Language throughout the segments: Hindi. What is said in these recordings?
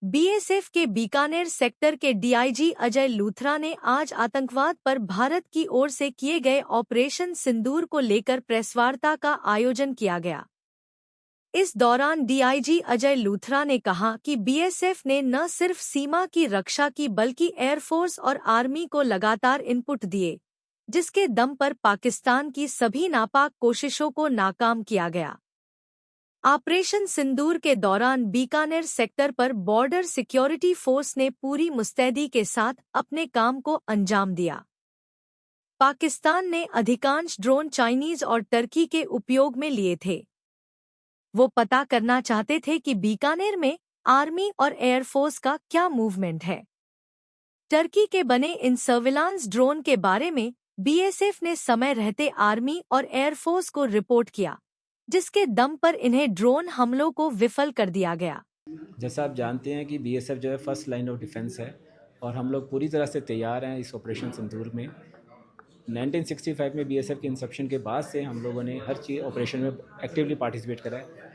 बीएसएफ के बीकानेर सेक्टर के डीआईजी अजय लूथरा ने आज आतंकवाद पर भारत की ओर से किए गए ऑपरेशन सिंदूर को लेकर प्रेसवार्ता का आयोजन किया गया। इस दौरान डीआईजी अजय लूथरा ने कहा कि बीएसएफ ने न सिर्फ सीमा की रक्षा की बल्कि एयरफोर्स और आर्मी को लगातार इनपुट दिए, जिसके दम पर पाकिस्तान की सभी नापाक कोशिशों को नाकाम किया गया। ऑपरेशन सिंदूर के दौरान बीकानेर सेक्टर पर बॉर्डर सिक्योरिटी फोर्स ने पूरी मुस्तैदी के साथ अपने काम को अंजाम दिया। पाकिस्तान ने अधिकांश ड्रोन चाइनीज और टर्की के उपयोग में लिए थे। वो पता करना चाहते थे कि बीकानेर में आर्मी और एयरफोर्स का क्या मूवमेंट है। टर्की के बने इन सर्विलांस ड्रोन के बारे में बीएसएफ ने समय रहते आर्मी और एयरफोर्स को रिपोर्ट किया, जिसके दम पर इन्हें ड्रोन हमलों को विफल कर दिया गया। जैसा आप जानते हैं कि बीएसएफ जो है फर्स्ट लाइन ऑफ डिफेंस है और हम लोग पूरी तरह से तैयार हैं इस ऑपरेशन सिंदूर में। 1965 में बीएसएफ के इंसेप्शन के बाद से हम लोगों ने हर चीज़ ऑपरेशन में एक्टिवली पार्टिसिपेट करा है।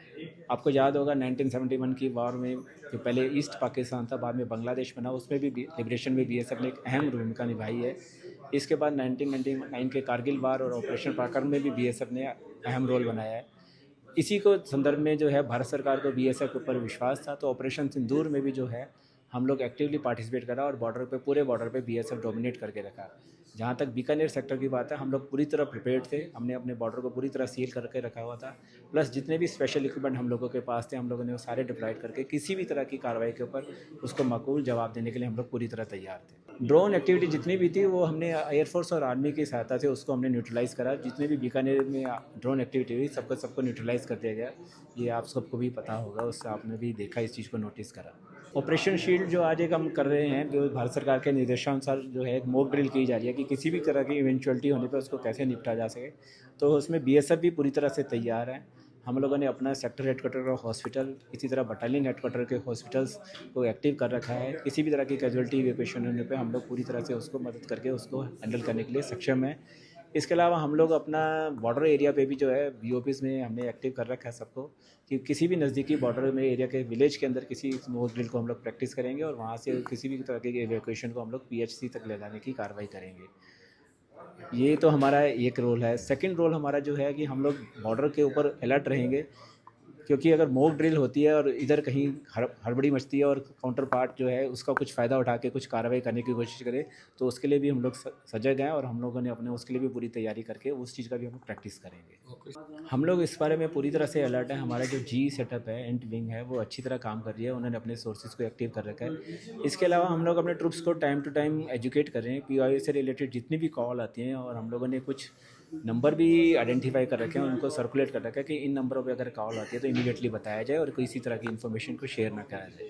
आपको याद होगा 1971 की वार में जो पहले ईस्ट पाकिस्तान था, बाद में बांग्लादेश बना, उसमें भी लिबरेशन में बीएसएफ ने एक अहम भूमिका निभाई है। इसके बाद 1999 के कारगिल वार और ऑपरेशन पराक्रम में भी बीएसएफ ने अहम रोल बनाया है। इसी को संदर्भ में जो है भारत सरकार को बीएसएफ के ऊपर विश्वास था, तो ऑपरेशन सिंदूर में भी जो है हम लोग एक्टिवली पार्टिसिपेट करा और बॉर्डर पे पूरे बॉर्डर पे बीएसएफ डोमिनेट करके रखा। जहाँ तक बीकानेर सेक्टर की बात है, हम लोग पूरी तरह प्रिपेयर्ड थे। हमने अपने बॉर्डर को पूरी तरह सील करके रखा हुआ था। प्लस जितने भी स्पेशल इक्विपमेंट हम लोगों के पास थे, हम लोगों ने वो सारे डिप्लॉयड करके किसी भी तरह की कार्रवाई के ऊपर उसको माकूल जवाब देने के लिए हम लोग पूरी तरह तैयार थे। ड्रोन एक्टिविटी जितनी भी थी वो हमने एयरफोर्स और आर्मी की सहायता से उसको हमने न्यूट्रलाइज़ करा। जितने भी बीकानेर में ड्रोन एक्टिविटी हुई सबको न्यूट्रलाइज़ कर दिया गया। ये आप सबको भी पता होगा, उससे आपने भी देखा, इस चीज़ को नोटिस करा। ऑपरेशन शील्ड जो आज एक हम कर रहे हैं, जो भारत सरकार के निर्देशानुसार जो है एक मॉक ड्रिल की जा रही है कि किसी भी तरह की इवेंचुअलिटी होने पर उसको कैसे निपटा जा सके। तो उसमें बीएसएफ भी पूरी तरह से तैयार है। हम लोगों ने अपना सेक्टर हेडक्वार्टर का हॉस्पिटल, इसी तरह बटालियन हेडक्वार्टर के हॉस्पिटल्स को एक्टिव कर रखा है। किसी भी तरह की कैजुअलिटी इवैक्यूएशन होने पे हम लोग पूरी तरह से उसको मदद करके उसको हैंडल करने के लिए सक्षम है। इसके अलावा हम लोग अपना बॉर्डर एरिया पे भी जो है बीओपीज़ में हमने एक्टिव कर रखा है सबको, कि किसी भी नज़दीकी बॉर्डर में एरिया के विलेज के अंदर किसी मॉक ड्रिल को हम लोग प्रैक्टिस करेंगे और वहाँ से किसी भी तरह के इवैक्यूएशन को हम लोग पीएचसी तक ले जाने की कार्रवाई करेंगे। ये तो हमारा एक रोल है। सेकंड रोल हमारा जो है कि हम लोग बॉर्डर के ऊपर अलर्ट रहेंगे, क्योंकि अगर मॉक ड्रिल होती है और इधर कहीं हड़बड़ी मचती है और काउंटर पार्ट जो है उसका कुछ फ़ायदा उठा के कुछ कार्रवाई करने की कोशिश करे, तो उसके लिए भी हम लोग सजग हैं और हम लोगों ने अपने उसके लिए भी पूरी तैयारी करके उस चीज़ का भी हम लोग प्रैक्टिस करेंगे। हम लोग इस बारे में पूरी तरह से अलर्ट है। हमारा जो जी सेटअप है, एंड विंग है, वो अच्छी तरह काम कर रही है। उन्होंने अपने सोर्सेज को एक्टिव कर रखा है। इसके अलावा हम लोग अपने ट्रुप्स को टाइम टू टाइम एजुकेट कर रहे हैं। पीओआई से रिलेटेड जितनी भी कॉल आती हैं, और हम लोगों ने कुछ नंबर भी आइडेंटिफाई कर रखे हैं, उनको सर्कुलेट कर रखा है कि इन नंबरों पे अगर कॉल आती है तो इमीडिएटली बताया जाए और किसी तरह की इन्फॉर्मेशन को शेयर ना कराया जाए।